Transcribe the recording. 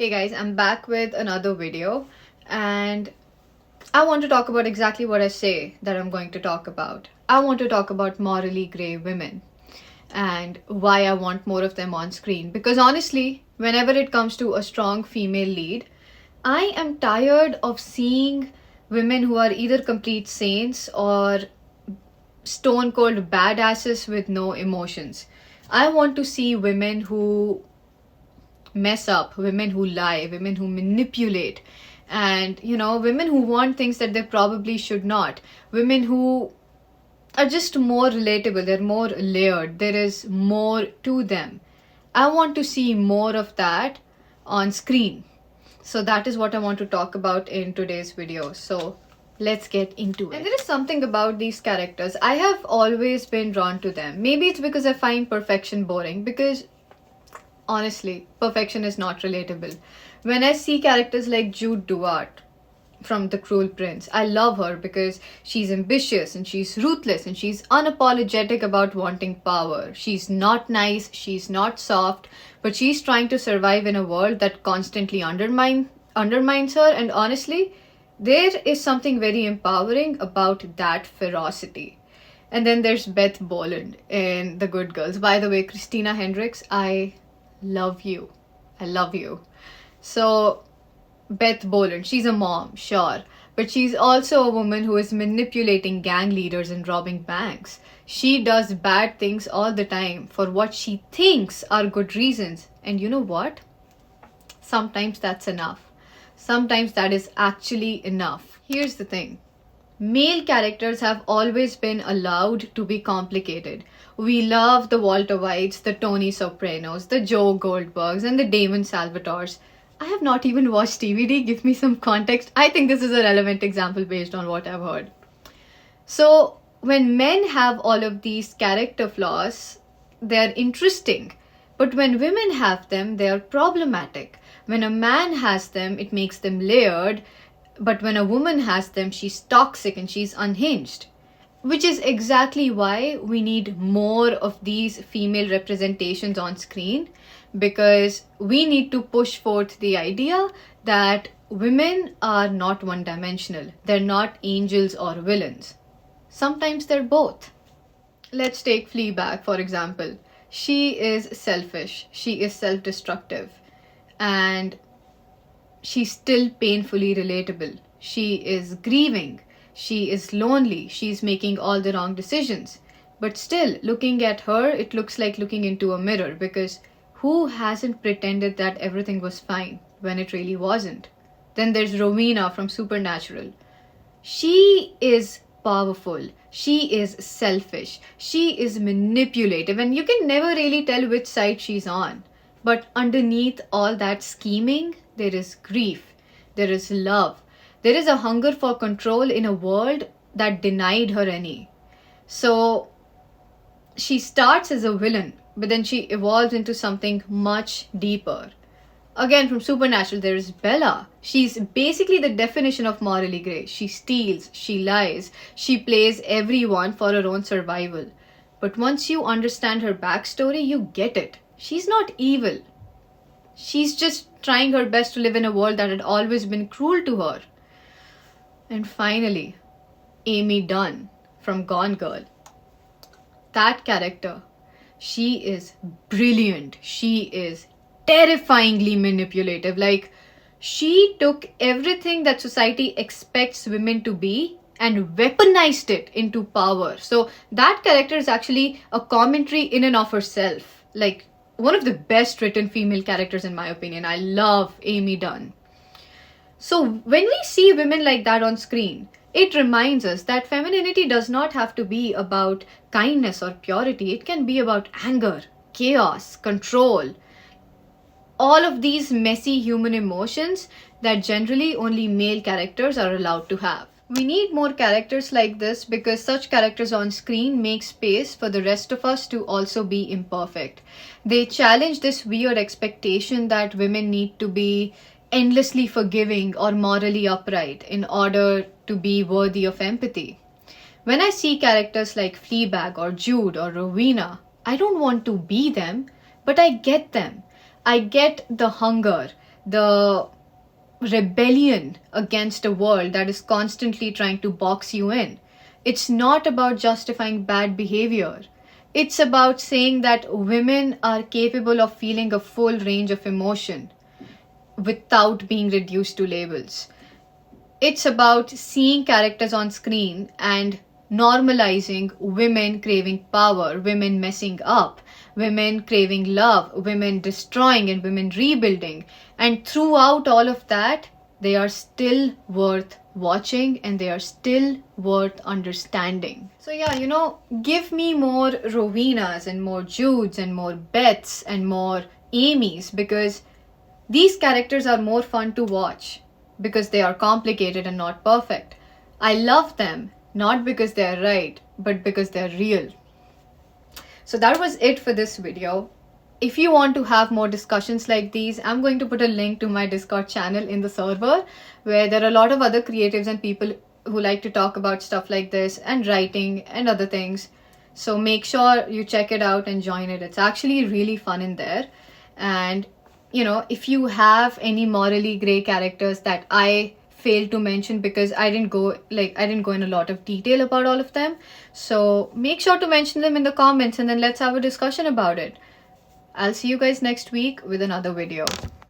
Hey guys, I'm back with another video and I want to talk about exactly what I say that I'm going to talk about. I want to talk about morally grey women and why I want more of them on screen. Because honestly, whenever it comes to a strong female lead, I am tired of seeing women who are either complete saints or stone cold badasses with no emotions. I want to see women who mess up, women who lie, women who manipulate, and women who want things that they probably should not, women who are just more relatable, they're more layered, there is more to them. I want to see more of that on screen. So that is what I want to talk about in today's video. So let's get into it. And there is something about these characters. I have always been drawn to them. Maybe it's because I find perfection boring, because honestly, perfection is not relatable. When I see characters like Jude Duarte from The Cruel Prince, I love her because she's ambitious and she's ruthless and she's unapologetic about wanting power. She's not nice, she's not soft, but she's trying to survive in a world that constantly undermines her. And honestly, there is something very empowering about that ferocity. And then there's Beth Boland in The Good Girls. By the way, Christina Hendricks, I love you. I love you. So, Beth Boland, she's a mom, sure, but she's also a woman who is manipulating gang leaders and robbing banks. She does bad things all the time for what she thinks are good reasons. And you know what? Sometimes that's enough. Sometimes that is actually enough. Here's the thing. Male characters have always been allowed to be complicated. We love the Walter Whites, the Tony Sopranos, the Joe Goldbergs, and the Damon Salvatores. I have not even watched TVD, give me some context. I think this is a relevant example based on what I've heard. So, when men have all of these character flaws, they're interesting. But when women have them, they're problematic. When a man has them, it makes them layered. But when a woman has them, she's toxic and she's unhinged. Which is exactly why we need more of these female representations on screen, because we need to push forth the idea that women are not one-dimensional. They're not angels or villains. Sometimes they're both. Let's take Fleabag, for example. She is selfish. She is self-destructive. And she's still painfully relatable. She is grieving. She is lonely. She's making all the wrong decisions. But still, looking at her, it looks like looking into a mirror, because who hasn't pretended that everything was fine when it really wasn't? Then there's Rowena from Supernatural. She is powerful. She is selfish. She is manipulative, and you can never really tell which side she's on. But underneath all that scheming, there is grief, there is love, there is a hunger for control in a world that denied her any. So she starts as a villain, but then she evolves into something much deeper. Again, from Supernatural, there is Bella. She's basically the definition of morally grey. She steals, she lies, she plays everyone for her own survival. But once you understand her backstory, you get it. She's not evil. She's just trying her best to live in a world that had always been cruel to her. And finally, Amy Dunn from Gone Girl. That character, she is brilliant. She is terrifyingly manipulative. Like, she took everything that society expects women to be and weaponized it into power. So that character is actually a commentary in and of herself. Like, one of the best written female characters in my opinion. I love Amy Dunn. So when we see women like that on screen, it reminds us that femininity does not have to be about kindness or purity. It can be about anger, chaos, control. All of these messy human emotions that generally only male characters are allowed to have. We need more characters like this, because such characters on screen make space for the rest of us to also be imperfect. They challenge this weird expectation that women need to be endlessly forgiving or morally upright in order to be worthy of empathy. When I see characters like Fleabag or Jude or Rowena, I don't want to be them, but I get them. I get the hunger, the rebellion against a world that is constantly trying to box you in. It's not about justifying bad behavior. It's about saying that women are capable of feeling a full range of emotion without being reduced to labels. It's about seeing characters on screen and normalizing women craving power, women messing up, women craving love, women destroying, and women rebuilding. And throughout all of that, they are still worth watching and they are still worth understanding. So, yeah, give me more Rowenas and more Judes and more Beths and more Amys, because these characters are more fun to watch because they are complicated and not perfect. I love them not because they are right, but because they are real. So that was it for this video. If you want to have more discussions like these, I'm going to put a link to my Discord channel in the server, where there are a lot of other creatives and people who like to talk about stuff like this and writing and other things. So make sure you check it out and join it. It's actually really fun in there. And if you have any morally gray characters that I failed to mention because I didn't go in a lot of detail about all of them, so make sure to mention them in the comments and then let's have a discussion about it. I'll see you guys next week with another video.